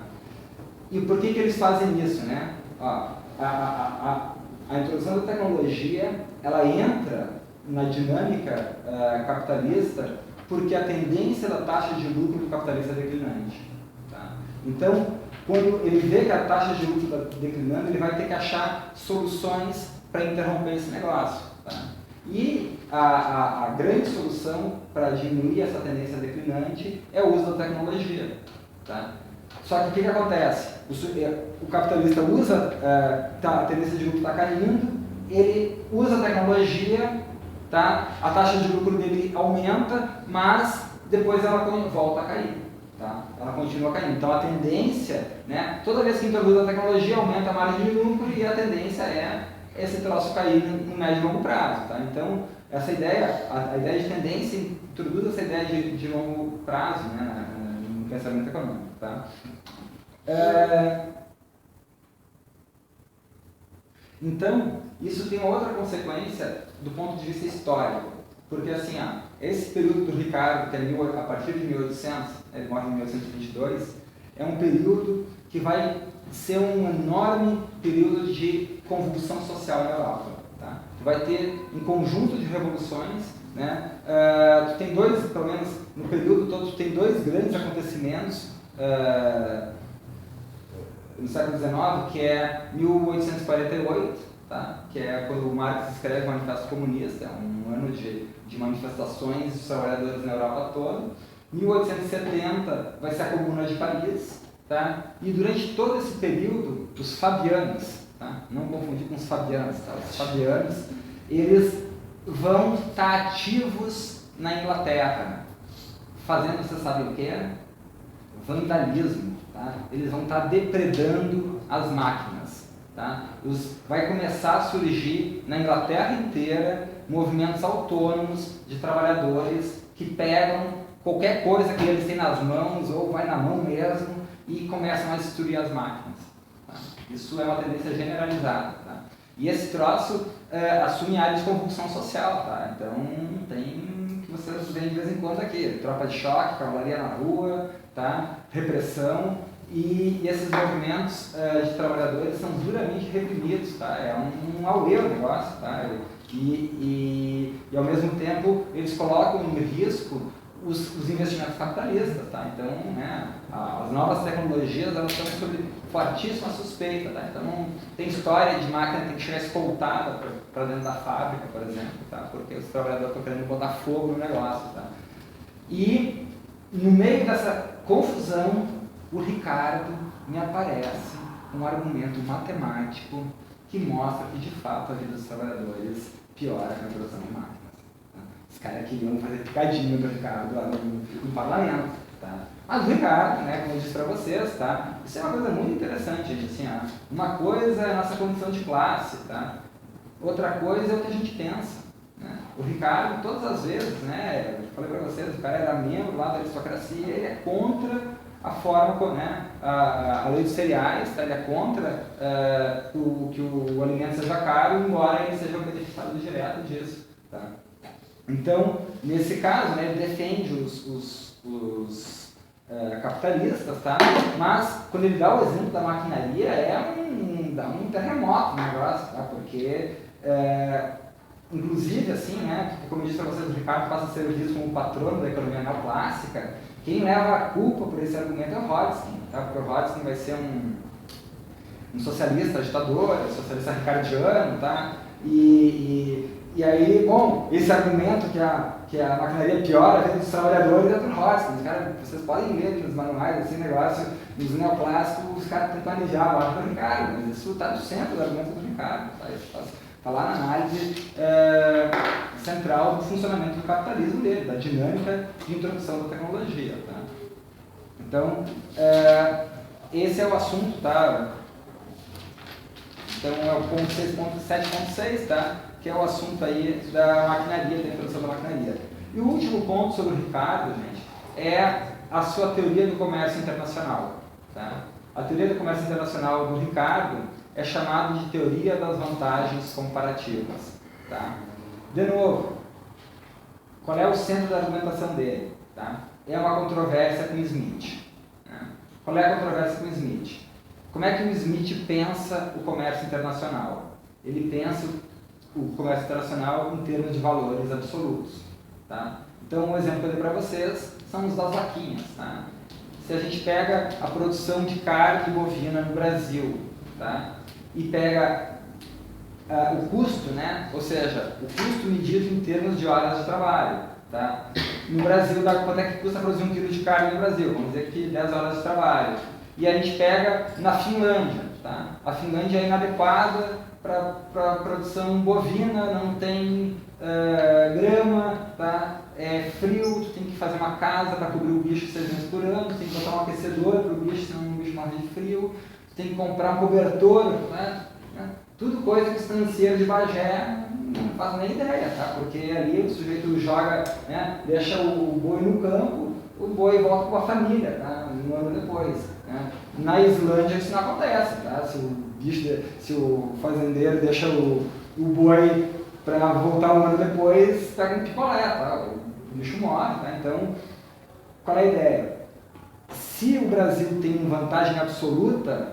E por que eles fazem isso? Né? Ó, a introdução da tecnologia, ela entra na dinâmica capitalista porque a tendência da taxa de lucro do capitalista é declinante. Tá? Então, quando ele vê que a taxa de lucro está declinando, ele vai ter que achar soluções para interromper esse negócio. Tá? E a grande solução para diminuir essa tendência declinante é o uso da tecnologia. Tá? Só que o que acontece? O capitalista usa, a tendência de lucro está caindo, ele usa a tecnologia, tá? A taxa de lucro dele aumenta, mas depois ela volta a cair. Tá? Ela continua caindo. Então a tendência, né, toda vez que introduz a tecnologia, aumenta a margem de lucro e a tendência é esse troço cair no médio e longo prazo. Tá? Então, essa ideia, a ideia de tendência introduz essa ideia de longo prazo, né, no pensamento econômico. Tá? Então, isso tem outra consequência do ponto de vista histórico. Porque, assim, esse período do Ricardo, que é a partir de 1800, ele morre em 1822, é um período que vai ser um enorme período de convulsão social na Europa. Tá? Tu vai ter um conjunto de revoluções, né? Tu tem pelo menos no período todo, tu tem dois grandes acontecimentos no século XIX, que é 1848, tá? Que é quando o Marx escreve o Manifesto Comunista, é um ano de manifestações dos trabalhadores na Europa toda. 1870 vai ser a Comuna de Paris, tá? E durante todo esse período, os Fabianos, tá? Não confundir com os Fabianos, tá? Os Fabianos, eles vão estar ativos na Inglaterra, fazendo, você sabe o que? Vandalismo. Tá? Eles vão estar depredando as máquinas. Tá? Vai começar a surgir na Inglaterra inteira movimentos autônomos de trabalhadores que pegam qualquer coisa que eles têm nas mãos ou vai na mão mesmo e começam a destruir as máquinas. Tá? Isso é uma tendência generalizada. Tá? E esse troço assume área de convulsão social. Tá? Então tem que vocês veem de vez em quando aqui, tropa de choque, cavalaria na rua, tá? Repressão, e esses movimentos de trabalhadores são duramente reprimidos, tá? É um auê o negócio, tá? E ao mesmo tempo eles colocam em risco os investimentos capitalistas, tá? Então, né, as novas tecnologias, elas estão sob fortíssima suspeita, tá? Então tem história de máquina que tem que chegar escoltada para dentro da fábrica, por exemplo, tá? Porque os trabalhadores estão querendo botar fogo no negócio, tá? E no meio dessa confusão, o Ricardo me aparece um argumento matemático que mostra que, de fato, a vida dos trabalhadores piora na produção de máquinas. Tá? Os caras queriam fazer picadinho do Ricardo lá no parlamento. Tá? Mas o Ricardo, né, como eu disse para vocês, tá? Isso é uma coisa muito interessante, gente. Assim, uma coisa é a nossa condição de classe, tá? Outra coisa é o que a gente pensa. Né? O Ricardo, todas as vezes, né, eu falei para vocês, o cara era membro lá da aristocracia, ele é contra a forma, né, a lei dos cereais, tá? Ele é contra que o alimento seja caro, embora ele seja beneficiado direto disso. Tá? Então, nesse caso, né, ele defende os capitalistas, tá? Mas quando ele dá o exemplo da maquinaria, dá um terremoto no negócio, tá? Porque inclusive, assim, né, como eu disse para vocês, o Ricardo passa a ser visto como o patrono da economia neoclássica. Quem leva a culpa por esse argumento é o Hodgkin, tá? Porque o Hodgkin vai ser um socialista agitador, socialista ricardiano, tá? E aí, bom, esse argumento que a maquinaria piora a vida dos trabalhadores é do Rothschild. Cara, vocês podem ler nos manuais, assim, negócio, nos neoclássicos, os caras tentam planejar lá do Ricardo, mas isso está no centro do argumento do Ricardo, tá? Isso está lá na análise central do funcionamento do capitalismo dele, da dinâmica de introdução da tecnologia, tá? Então, esse é o assunto, tá? Então é o ponto 7.6, tá? Que é o assunto aí da maquinaria, da introdução da maquinaria. E o último ponto sobre o Ricardo, gente, é a sua teoria do comércio internacional, tá? A teoria do comércio internacional do Ricardo é chamada de teoria das vantagens comparativas, tá? De novo, qual é o centro da argumentação dele, tá? É uma controvérsia com Smith, né? Qual é a controvérsia com Smith? Como é que o Smith pensa o comércio internacional? Ele pensa o comércio internacional em termos de valores absolutos, tá? Então, um exemplo que eu dei para vocês são os das vaquinhas, tá? Se a gente pega a produção de carne bovina no Brasil, tá? E pega o custo, né? Ou seja, o custo medido em termos de horas de trabalho, tá? No Brasil, quanto é que custa produzir 1 quilo de carne no Brasil? Vamos dizer que 10 horas de trabalho. E a gente pega na Finlândia, tá? A Finlândia é inadequada para produção bovina, não tem grama, tá? É frio, tu tem que fazer uma casa para cobrir o bicho 6 meses por ano, tu tem que botar um aquecedor para o bicho, senão o bicho morre de frio, tu tem que comprar um cobertor, né? Tudo coisa que o estanceiro de Bagé não faz nem ideia, tá? Porque ali o sujeito joga, né? Deixa o boi no campo, o boi volta com a família, tá? Um ano depois, né? Na Islândia isso não acontece, tá? Se o fazendeiro deixa o boi para voltar um ano depois, pega um picolé, tá? O bicho morre, tá? Então, qual é a ideia? Se o Brasil tem vantagem absoluta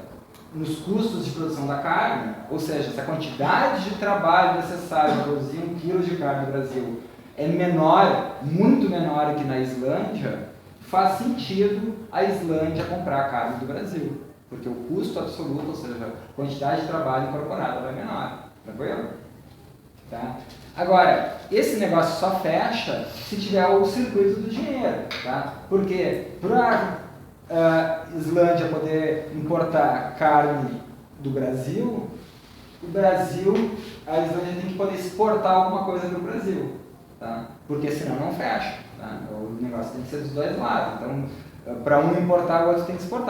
nos custos de produção da carne, ou seja, se a quantidade de trabalho necessária para produzir 1 quilo de carne no Brasil é menor, muito menor que na Islândia, faz sentido a Islândia comprar a carne do Brasil, porque o custo absoluto, ou seja, a quantidade de trabalho incorporada é menor, tranquilo? Tá? Agora, esse negócio só fecha se tiver o circuito do dinheiro, tá? Porque para a Islândia poder importar carne do Brasil, a Islândia tem que poder exportar alguma coisa para o Brasil, tá? Porque senão não fecha, tá? O negócio tem que ser dos dois lados, então para um importar, o outro tem que exportar.